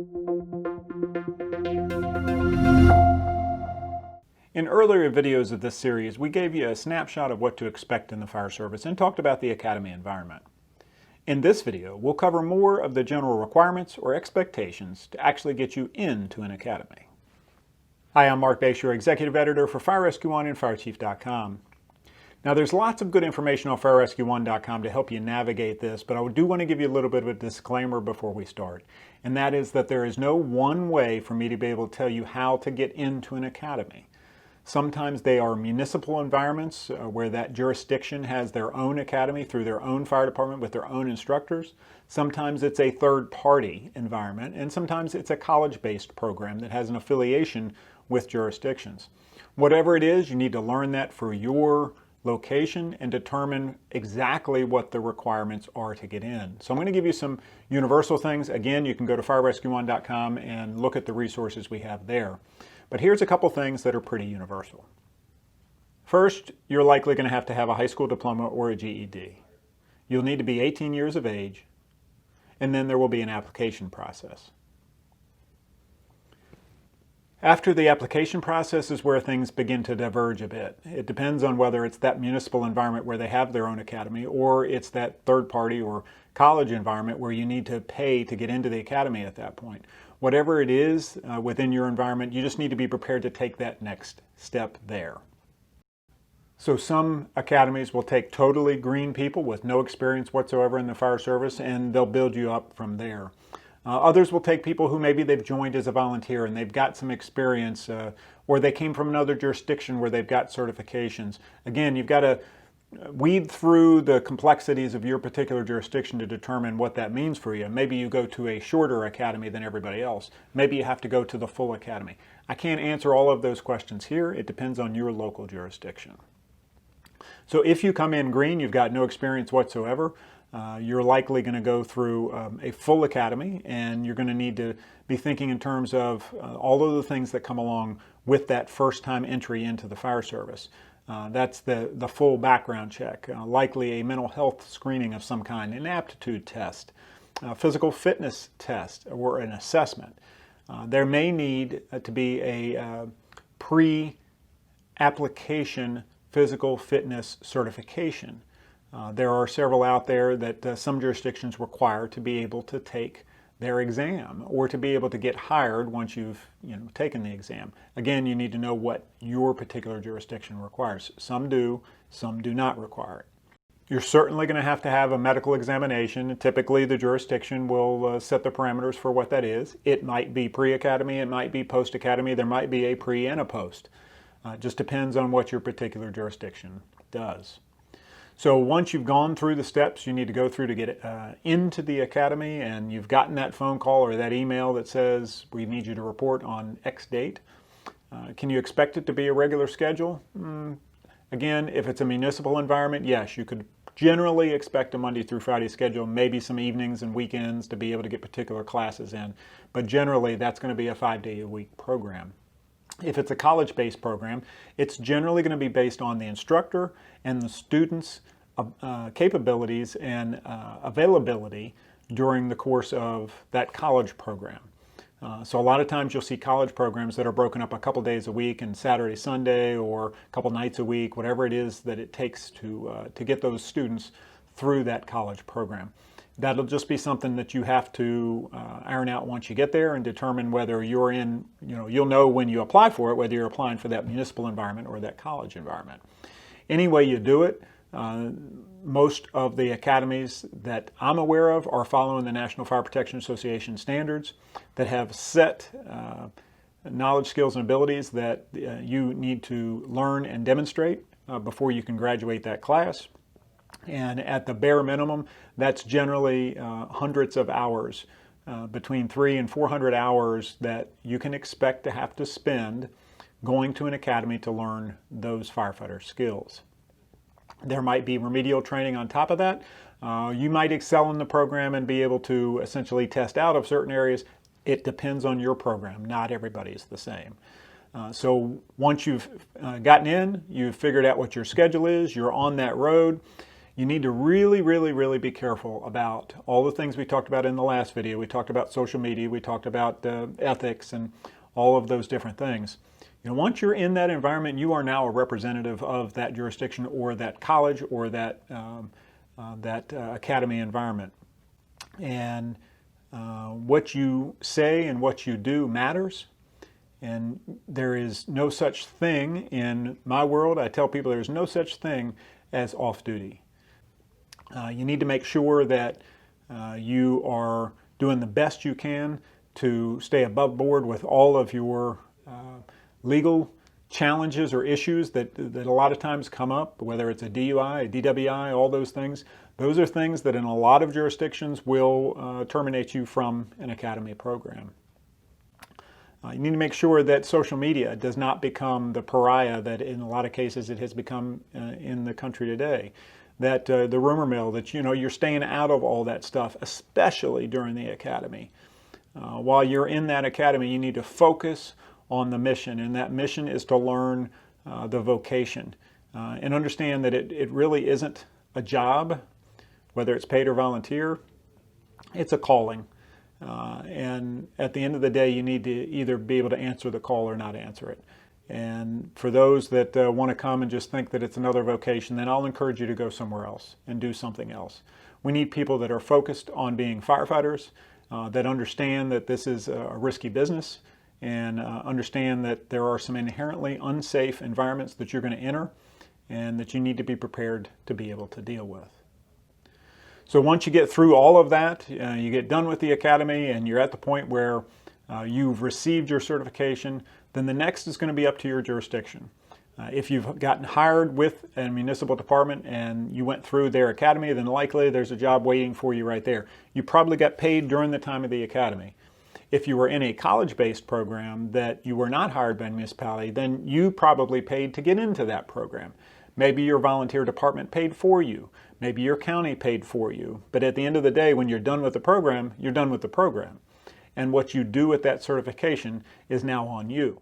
In earlier videos of this series, we gave you a snapshot of what to expect in the fire service and talked about the academy environment. In this video, we'll cover more of the general requirements or expectations to actually get you into an academy. Hi, I'm Marc Bashoor, Executive Editor for Fire Rescue One and FireChief.com. Now, there's lots of good information on FireRescue1.com to help you navigate this, but I do want to give you a little bit of a disclaimer before we start, and that is that there is no one way for me to be able to tell you how to get into an academy. Sometimes they are municipal environments where that jurisdiction has their own academy through their own fire department with their own instructors. Sometimes it's a third-party environment, and sometimes it's a college-based program that has an affiliation with jurisdictions. Whatever it is, you need to learn that for your location and determine exactly what the requirements are to get in. So I'm going to give you some universal things. Again, you can go to FireRescue1.com and look at the resources we have there. But here's a couple things that are pretty universal. First, you're likely going to have a high school diploma or a GED. You'll need to be 18 years of age, and then there will be an application process. After the application process is where things begin to diverge a bit. It depends on whether it's that municipal environment where they have their own academy, or it's that third party or college environment where you need to pay to get into the academy at that point. Whatever it is within your environment, you just need to be prepared to take that next step there. So some academies will take totally green people with no experience whatsoever in the fire service, and they'll build you up from there. Others will take people who maybe they've joined as a volunteer and they've got some experience, or they came from another jurisdiction where they've got certifications. Again, you've got to weed through the complexities of your particular jurisdiction to determine what that means for you. Maybe you go to a shorter academy than everybody else. Maybe you have to go to the full academy. I can't answer all of those questions here. It depends on your local jurisdiction. So if you come in green, you've got no experience whatsoever, you're likely going to go through a full academy, and you're going to need to be thinking in terms of all of the things that come along with that first time entry into the fire service. That's the full background check, likely a mental health screening of some kind, an aptitude test, a physical fitness test, or an assessment. There may need to be a pre-application physical fitness certification. There are several out there that some jurisdictions require to be able to take their exam or to be able to get hired once you've taken the exam. Again, you need to know what your particular jurisdiction requires. Some do not require it. You're certainly going to have a medical examination. Typically, the jurisdiction will set the parameters for what that is. It might be pre-academy, it might be post-academy, there might be a pre and a post. It just depends on what your particular jurisdiction does. So once you've gone through the steps you need to go through to get into the academy, and you've gotten that phone call or that email that says we need you to report on X date, can you expect it to be a regular schedule? Again, if it's a municipal environment, yes, you could generally expect a Monday through Friday schedule, maybe some evenings and weekends to be able to get particular classes in, but generally that's going to be a 5-day-a-week program. If it's a college-based program, it's generally going to be based on the instructor and the students' capabilities and availability during the course of that college program. So a lot of times you'll see college programs that are broken up a couple days a week and Saturday, Sunday, or a couple nights a week, whatever it is that it takes to get those students through that college program. That'll just be something that you have to iron out once you get there and determine whether you're in, you'll know when you apply for it, whether you're applying for that municipal environment or that college environment. Any way you do it, most of the academies that I'm aware of are following the National Fire Protection Association standards that have set knowledge, skills, and abilities that you need to learn and demonstrate before you can graduate that class. And at the bare minimum, that's generally hundreds of hours, between 300 and 400 hours that you can expect to have to spend going to an academy to learn those firefighter skills. There might be remedial training on top of that. You might excel in the program and be able to essentially test out of certain areas. It depends on your program. Not everybody is the same. So once you've gotten in, you've figured out what your schedule is, you're on that road, You need to really be careful about all the things we talked about in the last video. We talked about social media, we talked about ethics and all of those different things. Once you're in that environment, you are now a representative of that jurisdiction or that college or that academy environment. And what you say and what you do matters. And there is no such thing in my world. I tell people there's no such thing as off-duty. You need to make sure that you are doing the best you can to stay above board with all of your legal challenges or issues that a lot of times come up, whether it's a DUI, a DWI, all those things. Those are things that in a lot of jurisdictions will terminate you from an academy program. You need to make sure that social media does not become the pariah that in a lot of cases it has become in the country today. That the rumor mill, that you're staying out of all that stuff, especially during the academy. While you're in that academy, you need to focus on the mission, and that mission is to learn the vocation and understand that it really isn't a job, whether it's paid or volunteer. It's a calling. And at the end of the day, you need to either be able to answer the call or not answer it. And for those that want to come and just think that it's another vocation, then I'll encourage you to go somewhere else and do something else. We need people that are focused on being firefighters, that understand that this is a risky business, and understand that there are some inherently unsafe environments that you're going to enter and that you need to be prepared to be able to deal with. So once you get through all of that, you get done with the academy and you're at the point where you've received your certification, then the next is going to be up to your jurisdiction. If you've gotten hired with a municipal department and you went through their academy, then likely there's a job waiting for you right there. You probably got paid during the time of the academy. If you were in a college-based program that you were not hired by a municipality, then you probably paid to get into that program. Maybe your volunteer department paid for you. Maybe your county paid for you. But at the end of the day, when you're done with the program, you're done with the program. And what you do with that certification is now on you.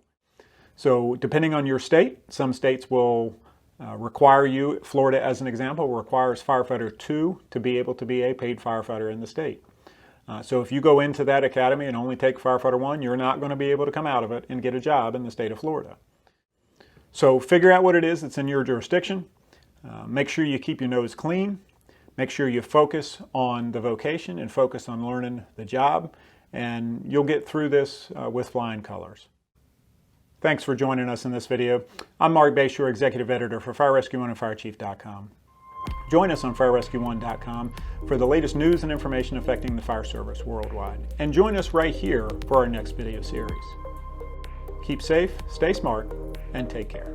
So depending on your state, some states will require you, Florida as an example, requires firefighter 2 to be able to be a paid firefighter in the state. So if you go into that academy and only take firefighter 1, you're not going to be able to come out of it and get a job in the state of Florida. So figure out what it is that's in your jurisdiction. Make sure you keep your nose clean. Make sure you focus on the vocation and focus on learning the job, and you'll get through this with flying colors. Thanks for joining us in this video. I'm Marc Bashoor, Executive Editor for Fire Rescue 1 and FireChief.com. Join us on FireRescue1.com for the latest news and information affecting the fire service worldwide. And join us right here for our next video series. Keep safe, stay smart, and take care.